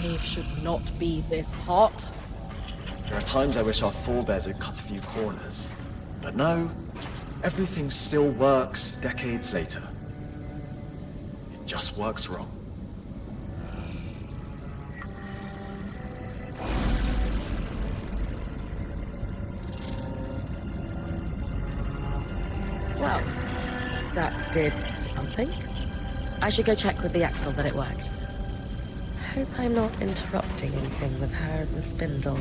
cave should not be this hot. There are times I wish our forebears had cut a few corners. But no, everything still works decades later. It just works wrong. Well, that did something. I should go check with the axle that it worked. Hope I'm not interrupting anything with her and the spindle.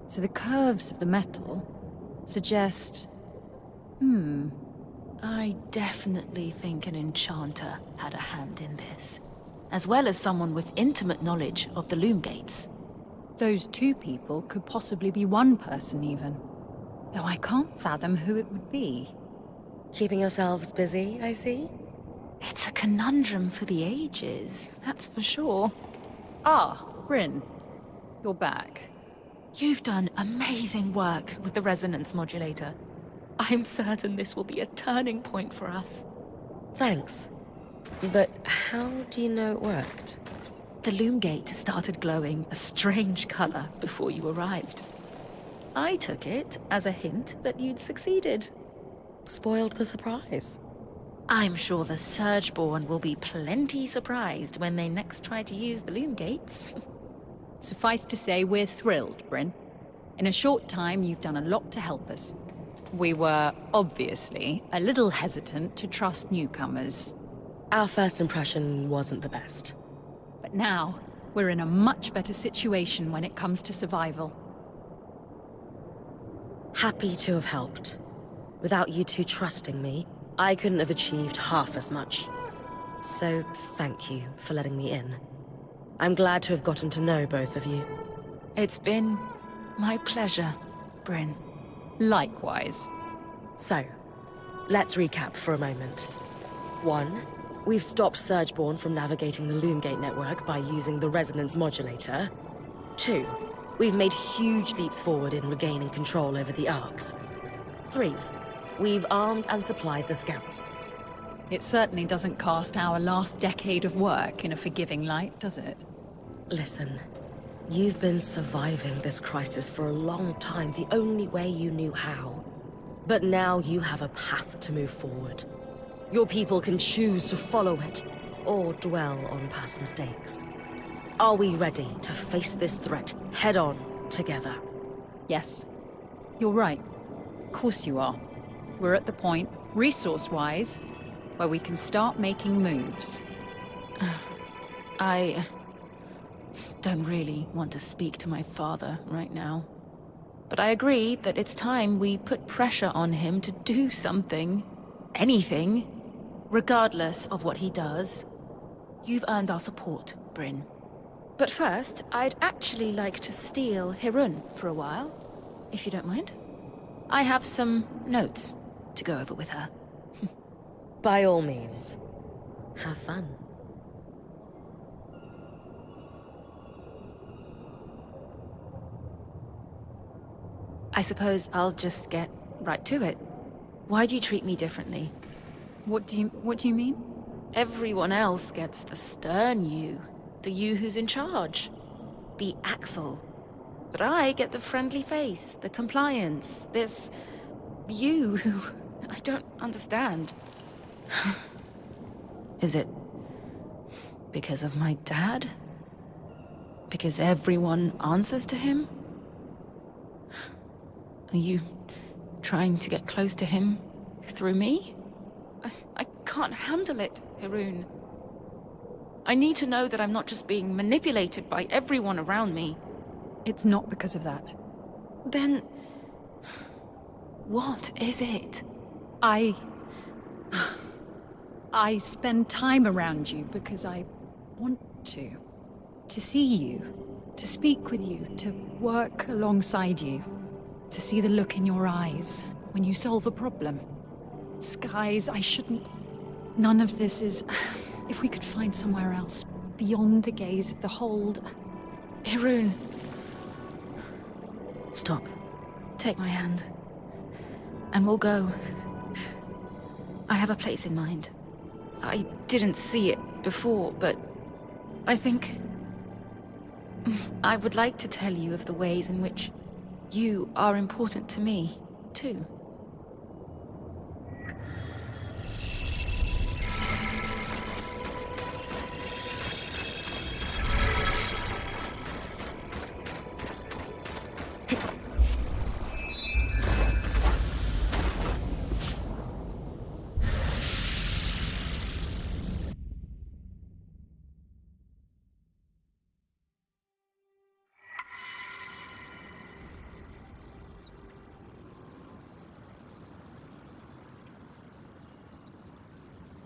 So the curves of the metal suggest... I definitely think an enchanter had a hand in this, as well as someone with intimate knowledge of the loom gates. Those two people could possibly be one person even. Though I can't fathom who it would be. Keeping yourselves busy, I see? It's a conundrum for the ages, that's for sure. Ah, Bryn. You're back. You've done amazing work with the resonance modulator. I'm certain this will be a turning point for us. Thanks. But how do you know it worked? The loom gate started glowing a strange color before you arrived. I took it as a hint that you'd succeeded. Spoiled the surprise. I'm sure the Surgeborn will be plenty surprised when they next try to use the loom gates. Suffice to say, we're thrilled, Bryn. In a short time, you've done a lot to help us. We were, obviously, a little hesitant to trust newcomers. Our first impression wasn't the best. But now, we're in a much better situation when it comes to survival. Happy to have helped. Without you two trusting me, I couldn't have achieved half as much. So, thank you for letting me in. I'm glad to have gotten to know both of you. It's been my pleasure, Bryn. Likewise. So, let's recap for a moment. 1. We've stopped Surgeborn from navigating the Loomgate network by using the resonance modulator. 2. We've made huge leaps forward in regaining control over the Arcs. 3. We've armed and supplied the scouts. It certainly doesn't cast our last decade of work in a forgiving light, does it? Listen, you've been surviving this crisis for a long time the only way you knew how. But now you have a path to move forward. Your people can choose to follow it, or dwell on past mistakes. Are we ready to face this threat head-on together? Yes. You're right. Of course you are. We're at the point, resource-wise, where we can start making moves. I don't really want to speak to my father right now. But I agree that it's time we put pressure on him to do something. Anything. Regardless of what he does. You've earned our support, Bryn. But first, I'd actually like to steal Hirun for a while, if you don't mind. I have some notes to go over with her. By all means. Have fun. I suppose I'll just get right to it. Why do you treat me differently? What do you mean? Everyone else gets the stern you, the you who's in charge, the Axel. But I get the friendly face, the compliance, this you who I don't understand. Is it because of my dad? Because everyone answers to him? Are you trying to get close to him through me? I can't handle it, Hirun. I need to know that I'm not just being manipulated by everyone around me. It's not because of that. Then... what is it? I spend time around you because I want to. To see you, to speak with you, to work alongside you. To see the look in your eyes when you solve a problem. Skies, I shouldn't... None of this is... If we could find somewhere else, beyond the gaze of the hold... Hirun. Stop. Take my hand. And we'll go. I have a place in mind. I didn't see it before, but... I think... I would like to tell you of the ways in which you are important to me, too.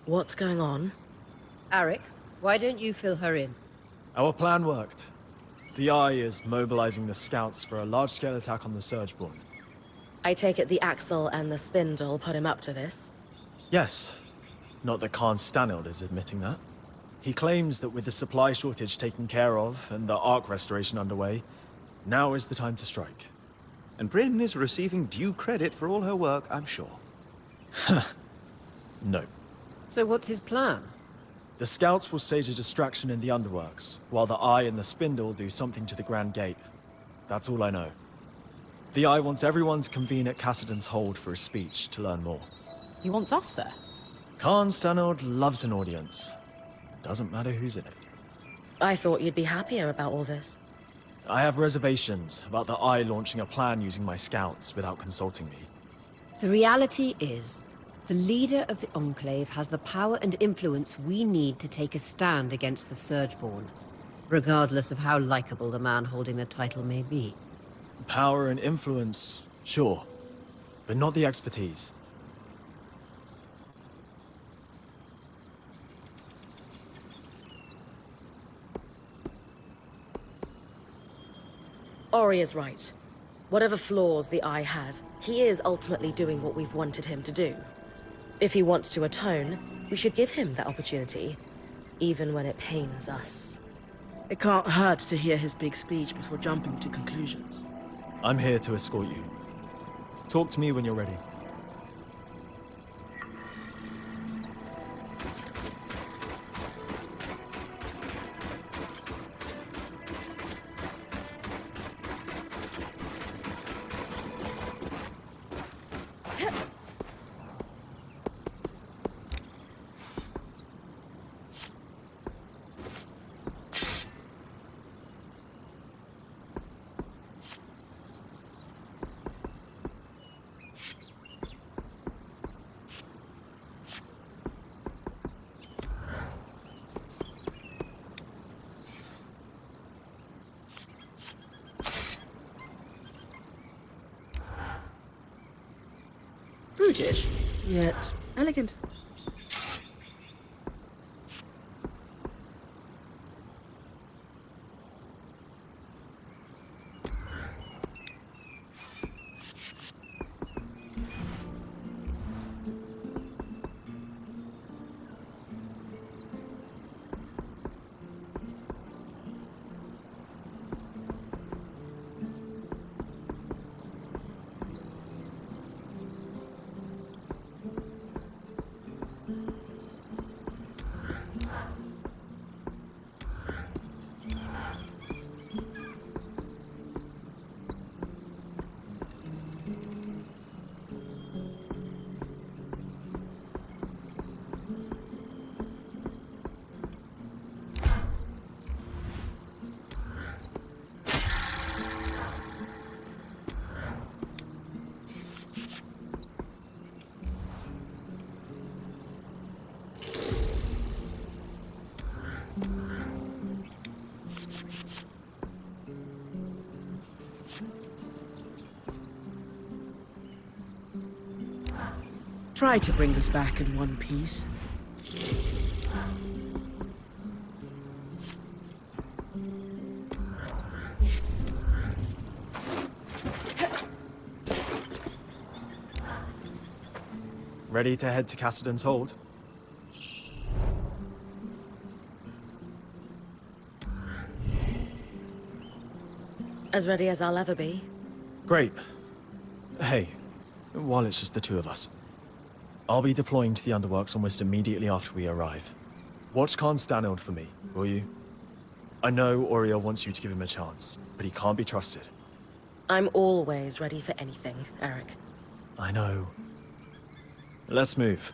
What's going on? Arik, why don't you fill her in? Our plan worked. The Eye is mobilizing the scouts for a large-scale attack on the Surgeborn. I take it the Axel and the Spindle put him up to this? Yes. Not that Khan Stanild is admitting that. He claims that with the supply shortage taken care of and the Ark restoration underway, now is the time to strike. And Bryn is receiving due credit for all her work, I'm sure. No. So what's his plan? The scouts will stage a distraction in the underworks, while the Eye and the Spindle do something to the Grand Gate. That's all I know. The Eye wants everyone to convene at Cassidon's Hold for a speech to learn more. He wants us there. Khan Stanild loves an audience. Doesn't matter who's in it. I thought you'd be happier about all this. I have reservations about the Eye launching a plan using my scouts without consulting me. The reality is, the leader of the Enclave has the power and influence we need to take a stand against the Surgeborn, regardless of how likable the man holding the title may be. Power and influence, sure, but not the expertise. Ori is right. Whatever flaws the Eye has, he is ultimately doing what we've wanted him to do. If he wants to atone, we should give him that opportunity, even when it pains us. It can't hurt to hear his big speech before jumping to conclusions. I'm here to escort you. Talk to me when you're ready. Brutish, yet elegant. Try to bring this back in one piece. Ready to head to Cassidy's Hold? As ready as I'll ever be. Great. Hey, while it's just the two of us, I'll be deploying to the Underworks almost immediately after we arrive. Watch Khan Stanild for me, will you? I know Oriel wants you to give him a chance, but he can't be trusted. I'm always ready for anything, Eric. I know. Let's move.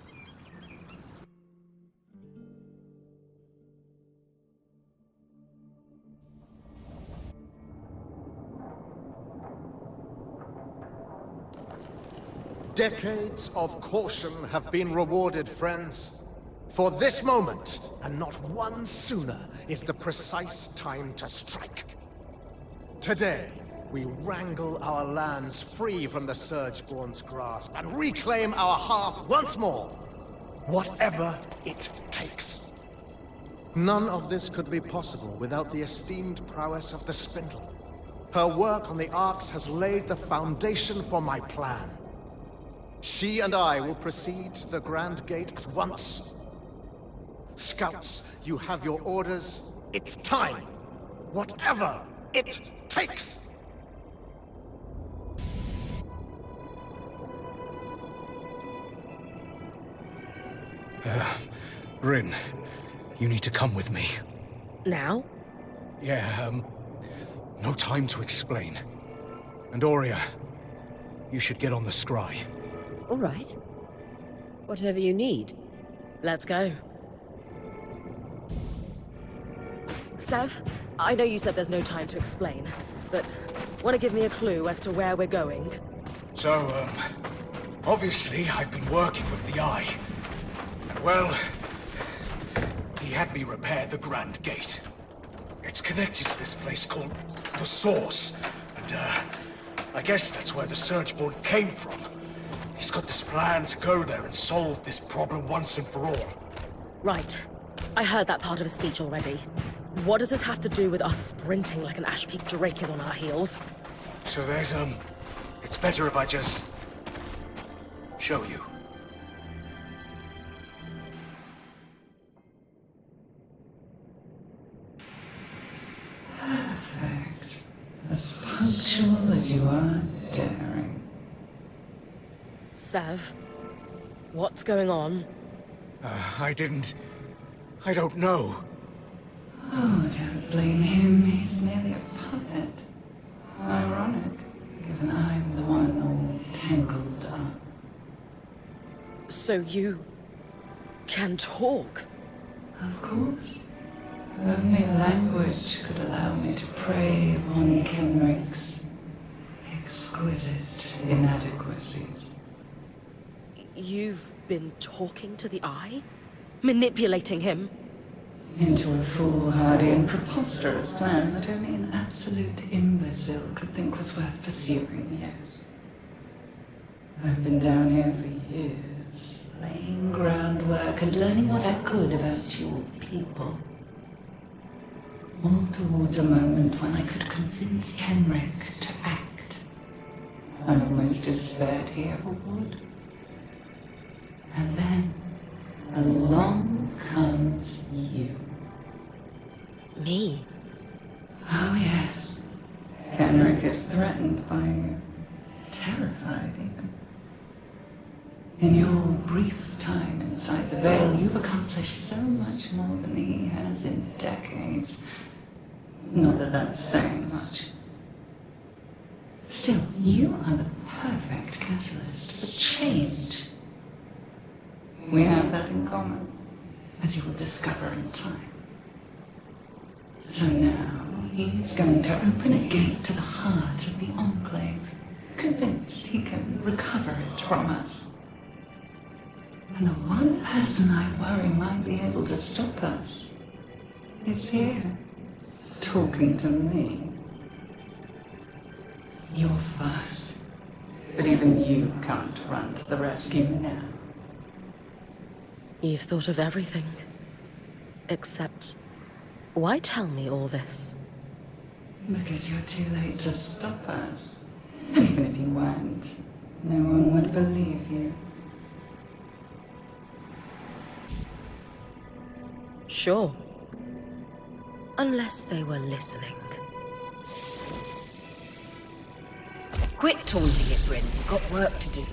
Decades of caution have been rewarded, friends. For this moment, and not one sooner, is the precise time to strike. Today, we wrangle our lands free from the Surgeborn's grasp and reclaim our hearth once more, whatever it takes. None of this could be possible without the esteemed prowess of the Spindle. Her work on the Arks has laid the foundation for my plan. She and I will proceed to the Grand Gate at once. Scouts, you have your orders. It's time. Whatever it takes. Rin, you need to come with me. Now? Yeah, no time to explain. And Aurea, you should get on the scry. All right. Whatever you need. Let's go. Sev, I know you said there's no time to explain, but want to give me a clue as to where we're going? So, obviously I've been working with the Eye. And well, he had me repair the Grand Gate. It's connected to this place called the Source, and I guess that's where the Surgeborn came from. He's got this plan to go there and solve this problem once and for all. Right. I heard that part of his speech already. What does this have to do with us sprinting like an Ash Peak Drake is on our heels? So there's, it's better if I just show you. Perfect. As punctual as you are daring. Sev, what's going on? I don't know. Oh, don't blame him. He's merely a puppet. Ironic, given I'm the one all tangled up. So you can talk? Of course. Only language could allow me to prey upon Kenrick's exquisite inadequacies. You've been talking to the Eye? Manipulating him? Into a foolhardy and preposterous plan that only an absolute imbecile could think was worth pursuing, yes. I've been down here for years, laying groundwork and learning what I could about your people. All towards a moment when I could convince Kenrick to act. I almost despaired he ever would. And then, along comes you. Me? Oh, yes. Kenrick is threatened by you. Terrified, even. In your brief time inside the Veil, you've accomplished so much more than he has in decades. Not that that's saying much. Still, you are the perfect catalyst for change. We have that in common, as you will discover in time. So now, he's going to open a gate to the heart of the Enclave, convinced he can recover it from us. And the one person I worry might be able to stop us is here, talking to me. You're fast, but even you can't run to the rescue now. You've thought of everything. Except, why tell me all this? Because you're too late to stop us. And even if you weren't, no one would believe you. Sure. Unless they were listening. Quit taunting it, Bryn. We've got work to do.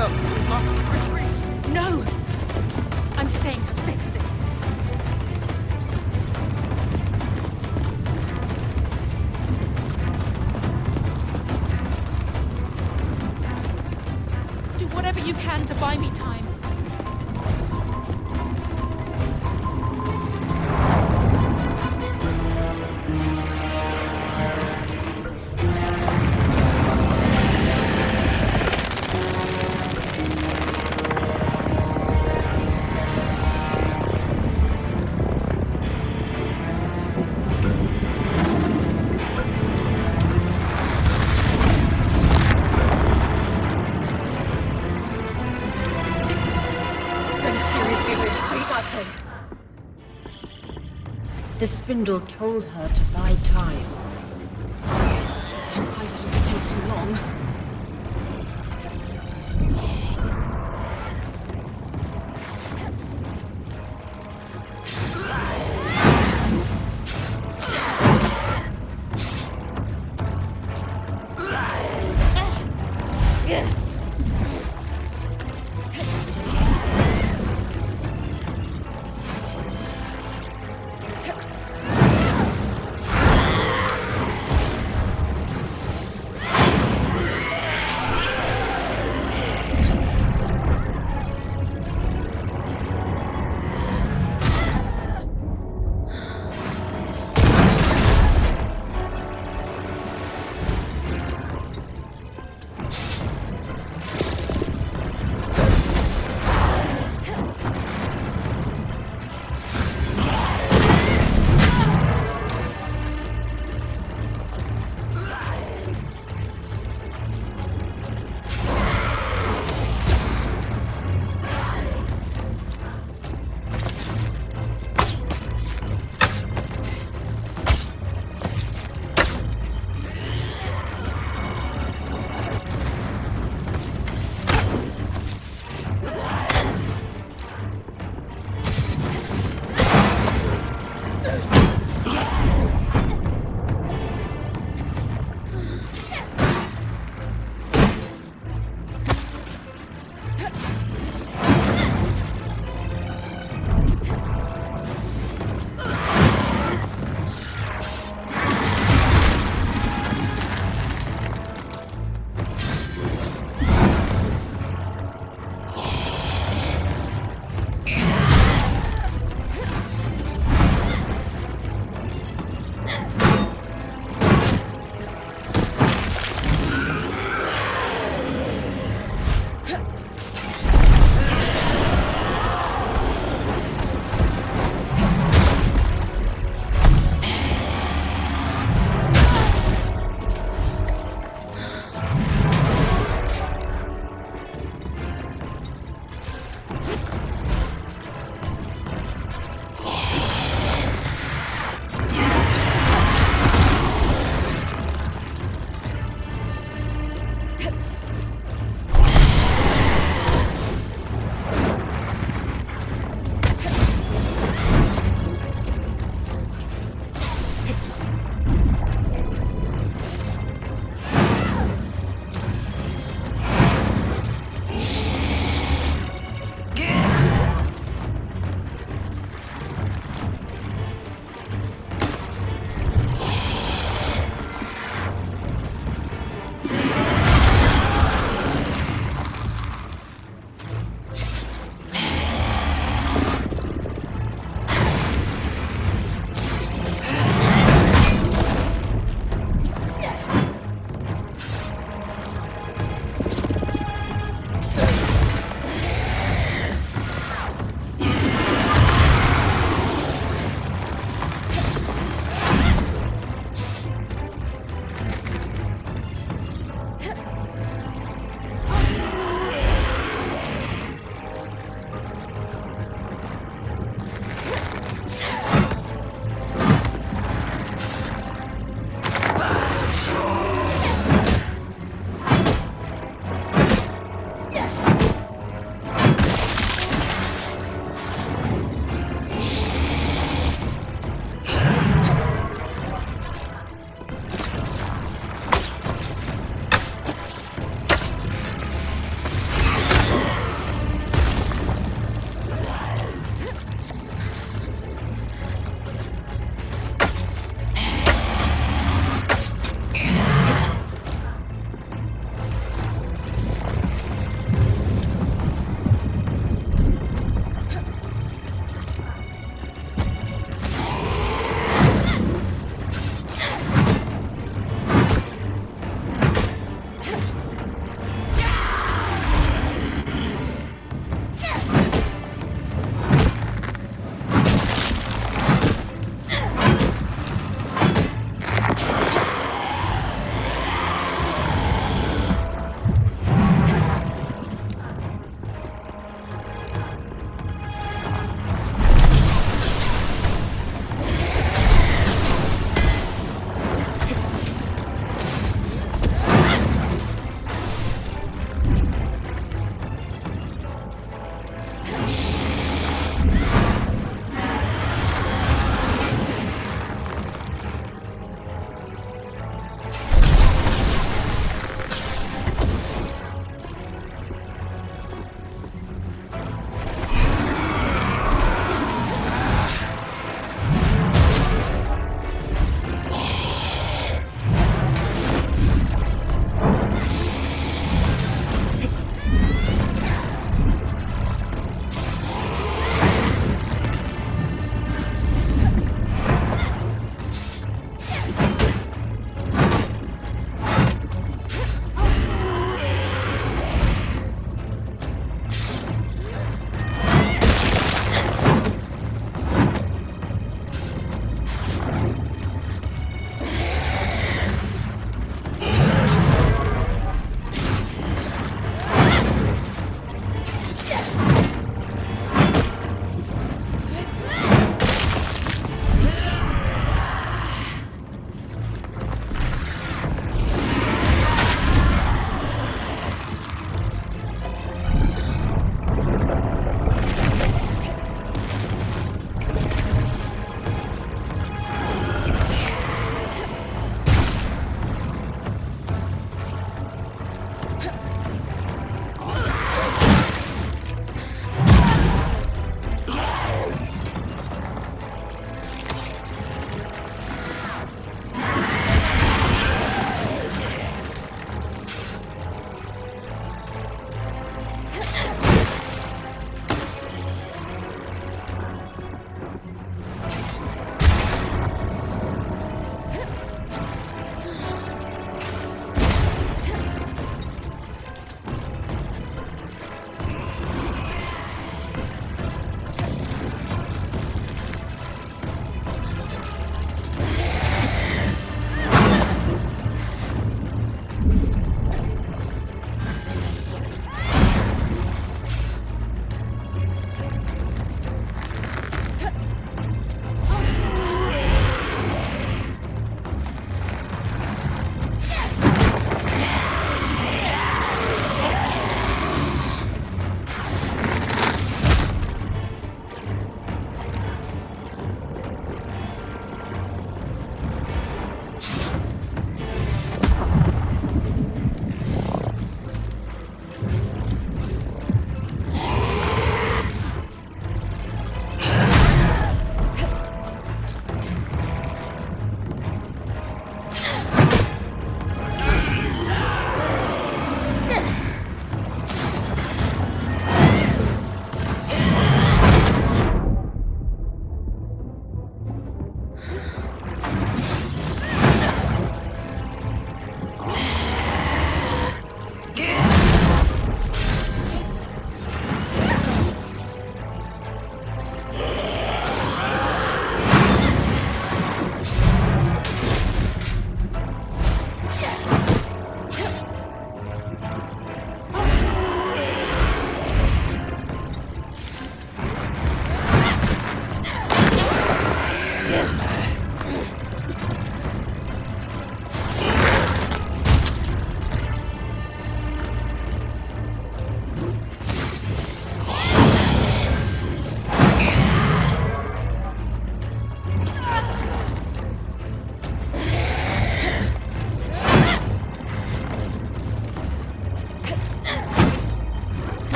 We must retreat! No! I'm staying to fix this. Do whatever you can to buy me time. The spindle told her to buy time. Let's hope Pilot doesn't take too long.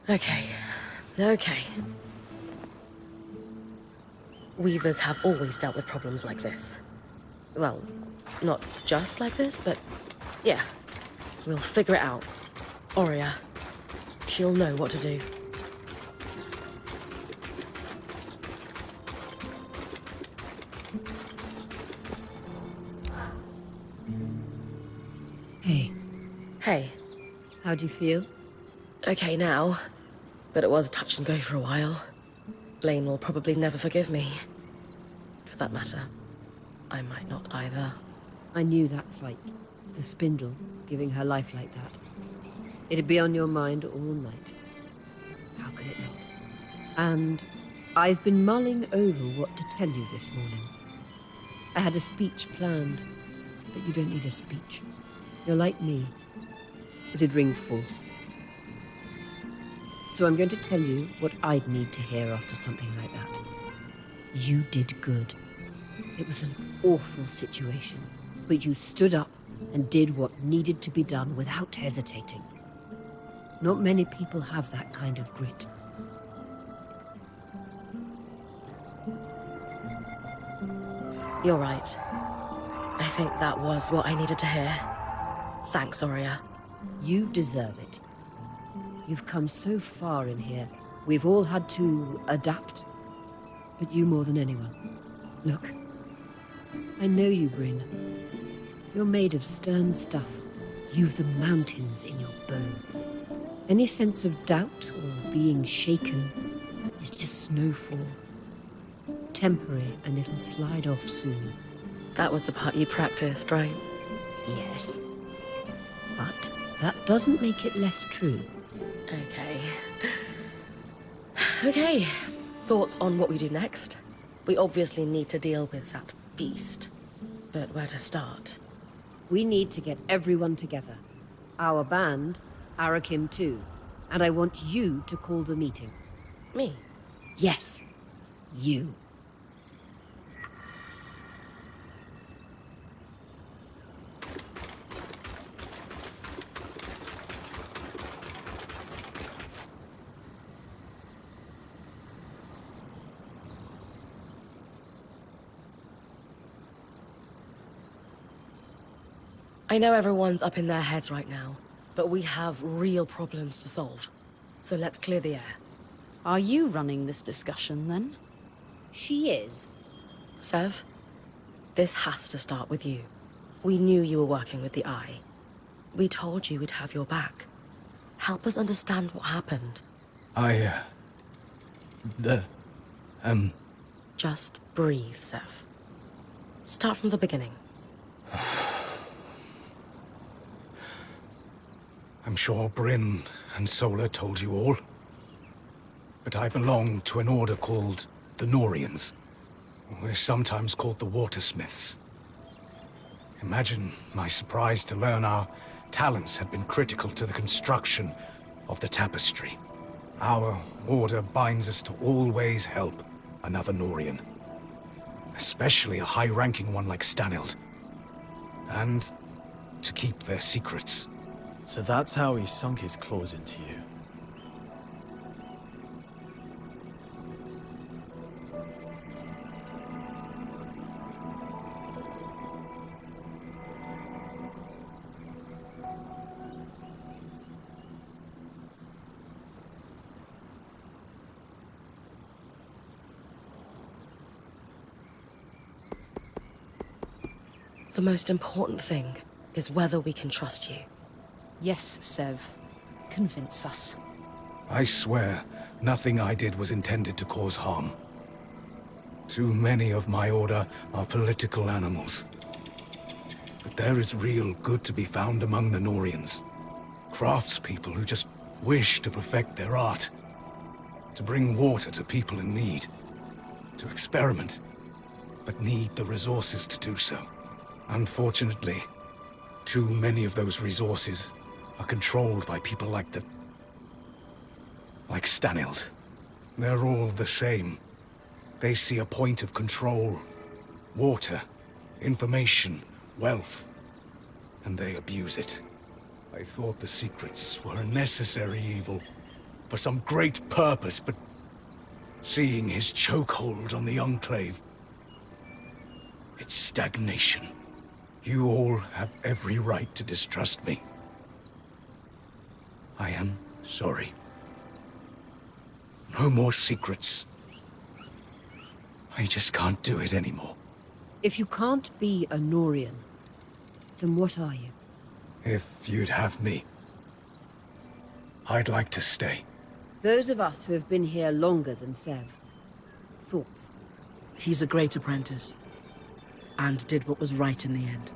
Okay. Okay. Weavers have always dealt with problems like this. Well, not just like this, but yeah. We'll figure it out. Aurea. She'll know what to do. Hey. Hey. How do you feel? Okay now, but it was touch and go for a while. Lane will probably never forgive me. For that matter, I might not either. I knew that fight. The spindle, giving her life like that. It'd be on your mind all night. How could it not? And I've been mulling over what to tell you this morning. I had a speech planned, but you don't need a speech. You're like me. It'd ring false. So I'm going to tell you what I'd need to hear after something like that. You did good. It was an awful situation, but you stood up and did what needed to be done without hesitating. Not many people have that kind of grit. You're right. I think that was what I needed to hear. Thanks, Aurea. You deserve it. You've come so far in here. We've all had to adapt. But you more than anyone. Look. I know you, Bryn. You're made of stern stuff. You've the mountains in your bones. Any sense of doubt or being shaken is just snowfall. Temporary, and it'll slide off soon. That was the part you practiced, right? Yes. But that doesn't make it less true. Okay. Okay. Thoughts on what we do next? We obviously need to deal with that beast. But where to start? We need to get everyone together. Our band, Arakim too. And I want you to call the meeting. Me? Yes. You. I know everyone's up in their heads right now, but we have real problems to solve. So let's clear the air. Are you running this discussion, then? She is. Sev, this has to start with you. We knew you were working with the Eye. We told you we'd have your back. Help us understand what happened. Just breathe, Sev. Start from the beginning. I'm sure Bryn and Sola told you all. But I belong to an order called the Norians. We're sometimes called the Watersmiths. Imagine my surprise to learn our talents had been critical to the construction of the tapestry. Our order binds us to always help another Norian. Especially a high-ranking one like Stanild. And to keep their secrets. So that's how he sunk his claws into you. The most important thing is whether we can trust you. Yes, Sev. Convince us. I swear, nothing I did was intended to cause harm. Too many of my order are political animals. But there is real good to be found among the Norians. Craftspeople who just wish to perfect their art. To bring water to people in need. To experiment, but need the resources to do so. Unfortunately, too many of those resources are controlled by people like Stanild. They're all the same. They see a point of control. Water, information, wealth. And they abuse it. I thought the secrets were a necessary evil. for some great purpose, but seeing his chokehold on the Enclave, it's stagnation. You all have every right to distrust me. I am sorry. No more secrets. I just can't do it anymore. If you can't be a Norian, then what are you? If you'd have me, I'd like to stay. Those of us who have been here longer than Sev. Thoughts? He's a great apprentice. And did what was right in the end.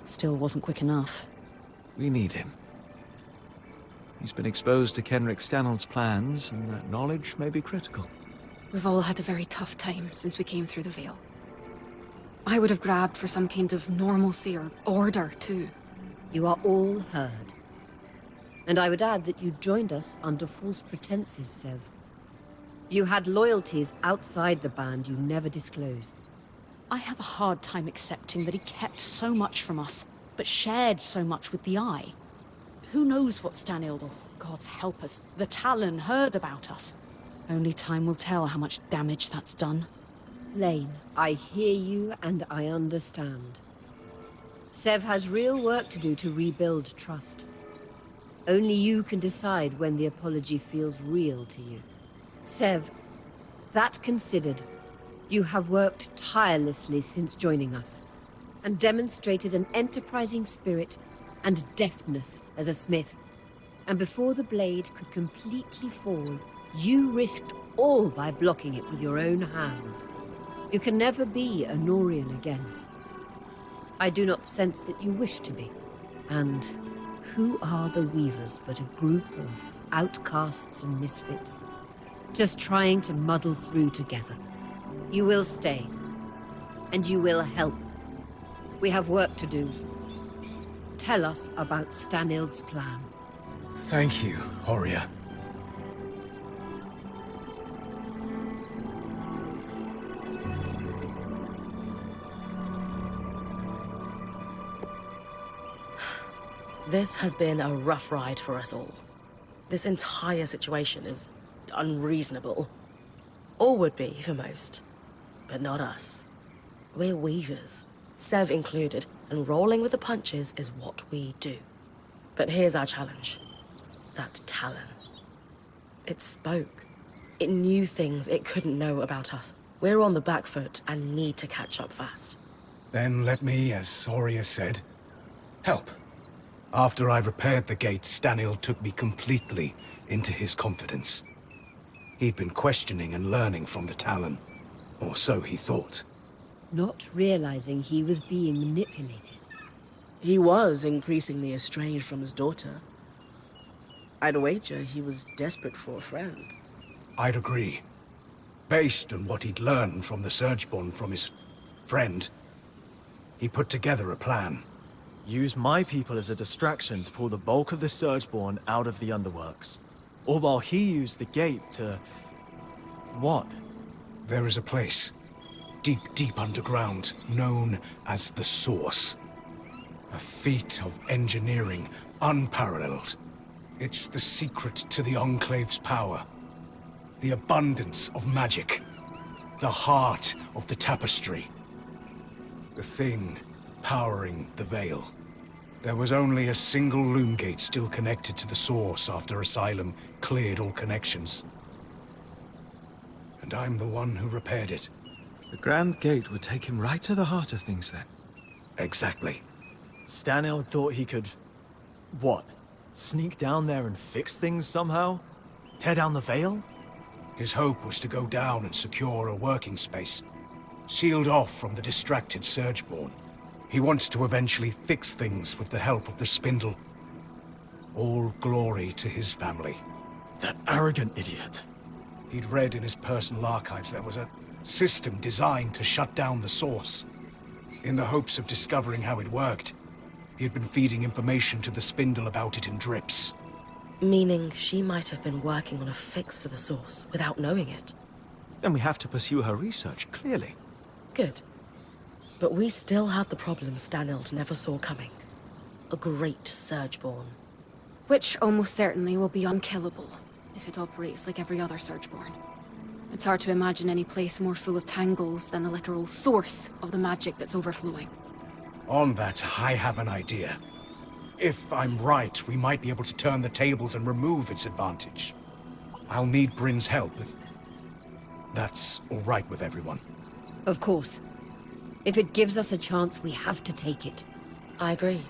Still wasn't quick enough. We need him. He's been exposed to Kenric Stanhold's plans, and that knowledge may be critical. We've all had a very tough time since we came through the Veil. I would have grabbed for some kind of normalcy or order, too. You are all heard. And I would add that you joined us under false pretenses, Sev. You had loyalties outside the band you never disclosed. I have a hard time accepting that he kept so much from us, but shared so much with the Eye. Who knows what Stanild, or gods help us, the Talon heard about us? Only time will tell how much damage that's done. Lane, I hear you and I understand. Sev has real work to do to rebuild trust. Only you can decide when the apology feels real to you. Sev, that considered, you have worked tirelessly since joining us, and demonstrated an enterprising spirit and deftness as a smith. And before the blade could completely fall, you risked all by blocking it with your own hand. You can never be a Norian again. I do not sense that you wish to be. And who are the Weavers but a group of outcasts and misfits, just trying to muddle through together? You will stay, and you will help. We have work to do. Tell us about Stanild's plan. Thank you, Horia. This has been a rough ride for us all. This entire situation is unreasonable. Or would be for most. But not us. We're Weavers, Sev included, and rolling with the punches is what we do. But here's our challenge. That Talon. It spoke. It knew things it couldn't know about us. We're on the back foot and need to catch up fast. Then let me, as Horia said, help. After I repaired the gate, Stanild took me completely into his confidence. He'd been questioning and learning from the Talon. Or so he thought. Not realizing he was being manipulated. He was increasingly estranged from his daughter. I'd wager he was desperate for a friend. I'd agree. Based on what he'd learned from the Surgeborn from his friend, he put together a plan. Use my people as a distraction to pull the bulk of the Surgeborn out of the Underworks. All while he used the gate to... what? There is a place, deep, deep underground, known as the Source. A feat of engineering unparalleled. It's the secret to the Enclave's power. The abundance of magic. The heart of the tapestry. The thing powering the Veil. There was only a single loom gate still connected to the Source after Asylum cleared all connections. And I'm the one who repaired it. The Grand Gate would take him right to the heart of things, then. Exactly. Stanild thought he could... what? Sneak down there and fix things somehow? Tear down the Veil? His hope was to go down and secure a working space, sealed off from the distracted Surgeborn. He wanted to eventually fix things with the help of the Spindle. All glory to his family. That arrogant idiot. He'd read in his personal archives there was a system designed to shut down the Source. In the hopes of discovering how it worked, he had been feeding information to the Spindle about it in drips. Meaning she might have been working on a fix for the Source without knowing it. Then we have to pursue her research, clearly. Good. But we still have the problem Stanild never saw coming. A great Surgeborn. Which almost certainly will be unkillable, if it operates like every other Surgeborn. It's hard to imagine any place more full of tangles than the literal source of the magic that's overflowing. On that, I have an idea. If I'm right, we might be able to turn the tables and remove its advantage. I'll need Bryn's help if that's all right with everyone. Of course. If it gives us a chance, we have to take it. I agree.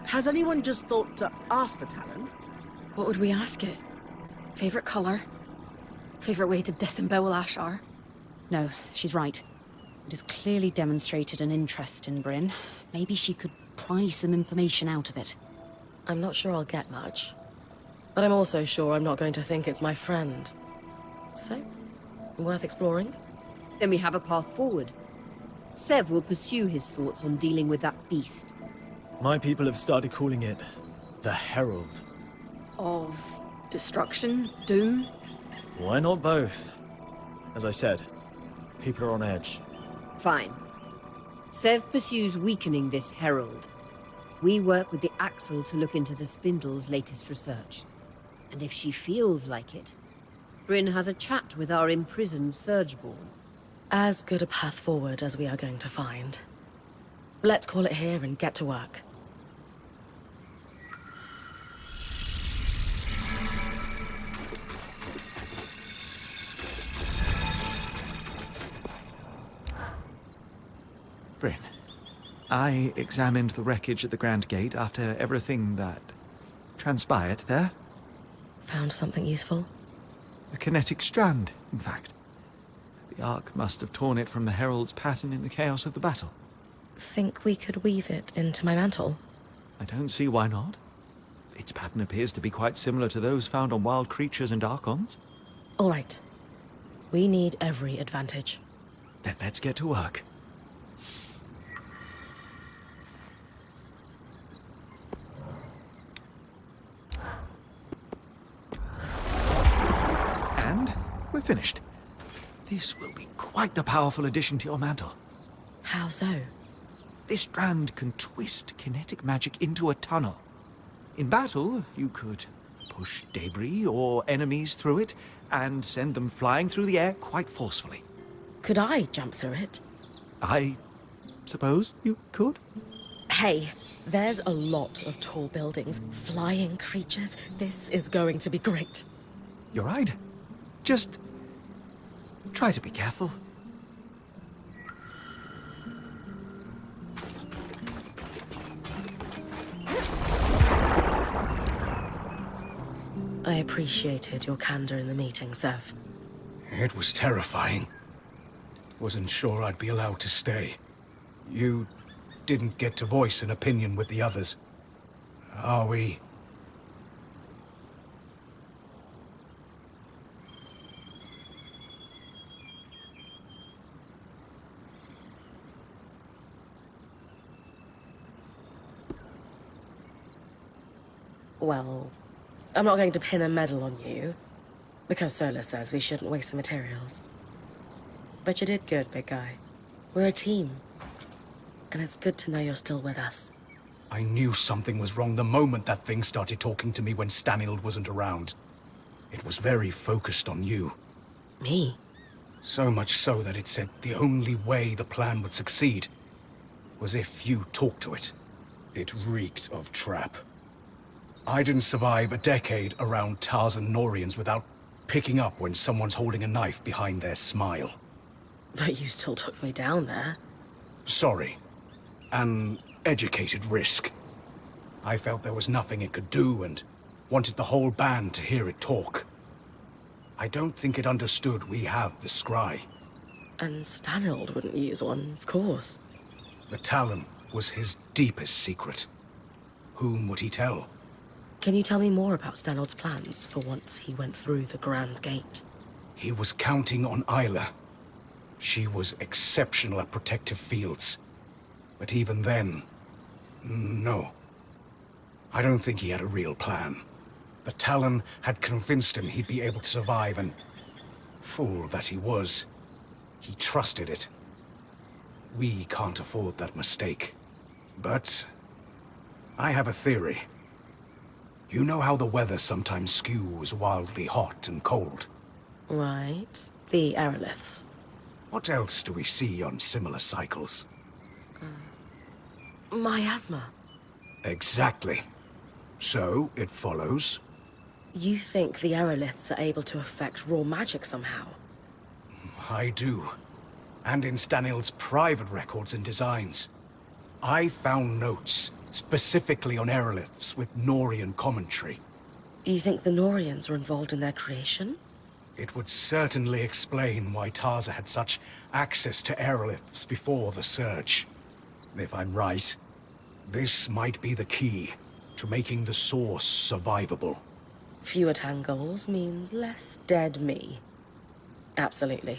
Has anyone just thought to ask the Talon? What would we ask it? Favorite color? Favorite way to disembowel Ashar? No, she's right. It has clearly demonstrated an interest in Bryn. Maybe she could pry some information out of it. I'm not sure I'll get much. But I'm also sure I'm not going to think it's my friend. So, worth exploring? Then we have a path forward. Sev will pursue his thoughts on dealing with that beast. My people have started calling it the Herald. Of destruction? Doom? Why not both? As I said, people are on edge. Fine. Sev pursues weakening this Herald. We work with the Axle to look into the Spindle's latest research. And if she feels like it, Bryn has a chat with our imprisoned Surgeborn. As good a path forward as we are going to find. Let's call it here and get to work. Bryn, I examined the wreckage at the Grand Gate after everything that transpired there. Found something useful? A kinetic strand, in fact. The Ark must have torn it from the Herald's pattern in the chaos of the battle. Think we could weave it into my mantle? I don't see why not. Its pattern appears to be quite similar to those found on wild creatures and Archons. All right. We need every advantage. Then let's get to work. And we're finished. This will be quite the powerful addition to your mantle. How so? This strand can twist kinetic magic into a tunnel. In battle, you could push debris or enemies through it and send them flying through the air quite forcefully. Could I jump through it? I suppose you could? Hey, there's a lot of tall buildings, flying creatures. This is going to be great. You're right. Just try to be careful. I appreciated your candor in the meeting, Sev. It was terrifying. Wasn't sure I'd be allowed to stay. You didn't get to voice an opinion with the others. Are we? Well, I'm not going to pin a medal on you, because Sola says we shouldn't waste the materials. But you did good, big guy. We're a team. And it's good to know you're still with us. I knew something was wrong the moment that thing started talking to me when Stanild wasn't around. It was very focused on you. Me? So much so that it said the only way the plan would succeed was if you talked to it. It reeked of trap. I didn't survive a decade around Tarzan Norians without picking up when someone's holding a knife behind their smile. But you still took me down there. Sorry. An educated risk. I felt there was nothing it could do and wanted the whole band to hear it talk. I don't think it understood we have the scry. And Stanild wouldn't use one, of course. The Talon was his deepest secret. Whom would he tell? Can you tell me more about Stanild's plans for once he went through the Grand Gate? He was counting on Isla. She was exceptional at protective fields. But even then, no. I don't think he had a real plan. The Talon had convinced him he'd be able to survive, and fool that he was, he trusted it. We can't afford that mistake. But I have a theory. You know how the weather sometimes skews wildly hot and cold? Right. The aeroliths. What else do we see on similar cycles? Miasma. Exactly. So, it follows. You think the aeroliths are able to affect raw magic somehow? I do. And in Stanil's private records and designs. I found notes, specifically on aeroliths with Norian commentary. You think the Norians were involved in their creation? It would certainly explain why Taza had such access to aeroliths before the Surge. If I'm right, this might be the key to making the source survivable. Fewer tangles means less dead me. Absolutely.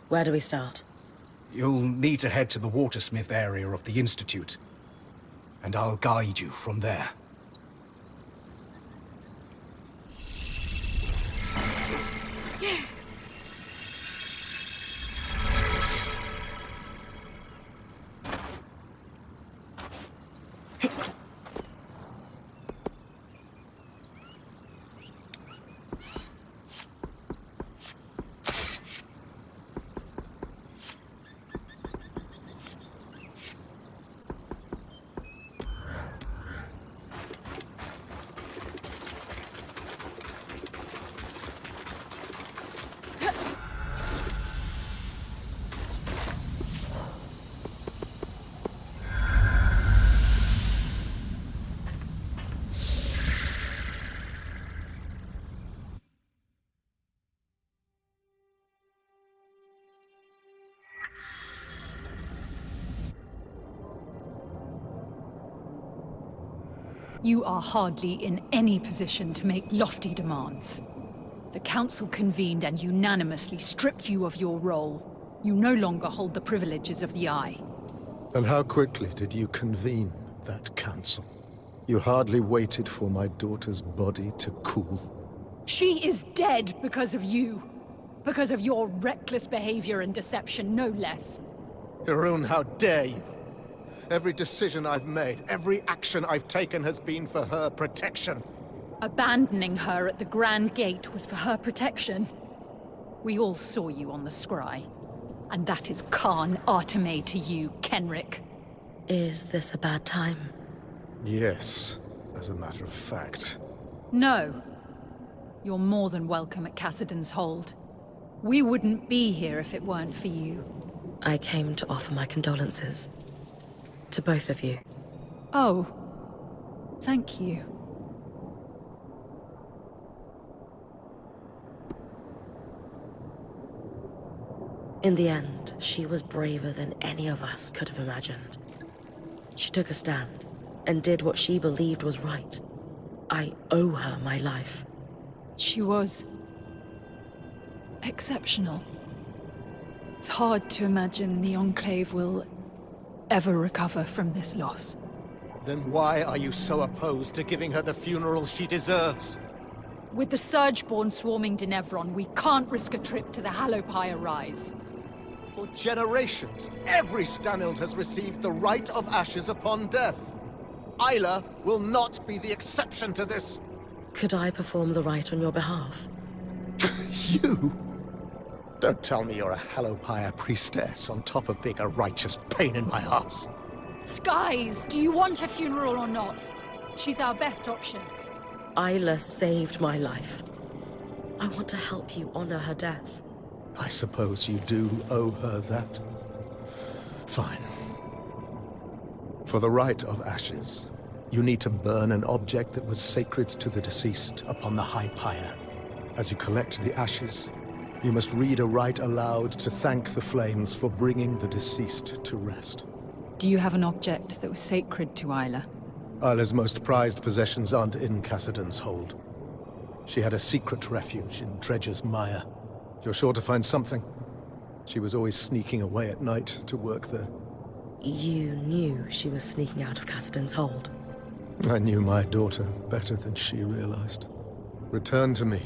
Where do we start? You'll need to head to the Watersmith area of the Institute, and I'll guide you from there. You are hardly in any position to make lofty demands. The Council convened and unanimously stripped you of your role. You no longer hold the privileges of the Eye. And how quickly did you convene that council? You hardly waited for my daughter's body to cool. She is dead because of you. Because of your reckless behavior and deception, no less. Hirun, how dare you? Every decision I've made, every action I've taken has been for her protection. Abandoning her at the Grand Gate was for her protection. We all saw you on the scry. And that is Khan Arteme to you, Kenric. Is this a bad time? Yes, as a matter of fact. No. You're more than welcome at Cassidon's Hold. We wouldn't be here if it weren't for you. I came to offer my condolences. To both of you. Oh. Thank you. In the end, she was braver than any of us could have imagined. She took a stand, and did what she believed was right. I owe her my life. She was... exceptional. It's hard to imagine the Enclave will ever recover from this loss. Then why are you so opposed to giving her the funeral she deserves? With the Surgeborn swarming Denevron, we can't risk a trip to the Hallowpire Rise. For generations, every Stanild has received the rite of ashes upon death. Isla will not be the exception to this. Could I perform the rite on your behalf? You? Don't tell me you're a Hallowpire priestess on top of being a righteous pain in my ass. Skies, do you want a funeral or not? She's our best option. Isla saved my life. I want to help you honor her death. I suppose you do owe her that. Fine. For the rite of ashes, you need to burn an object that was sacred to the deceased upon the High Pyre. As you collect the ashes, you must read a rite aloud to thank the flames for bringing the deceased to rest. Do you have an object that was sacred to Isla? Isla's most prized possessions aren't in Cassidon's Hold. She had a secret refuge in Dredger's Mire. You're sure to find something. She was always sneaking away at night to work there. You knew she was sneaking out of Cassidon's Hold. I knew my daughter better than she realized. Return to me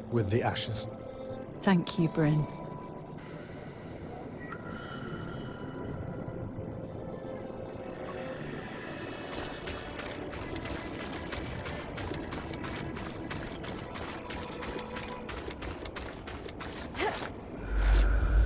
with the ashes. Thank you, Bryn.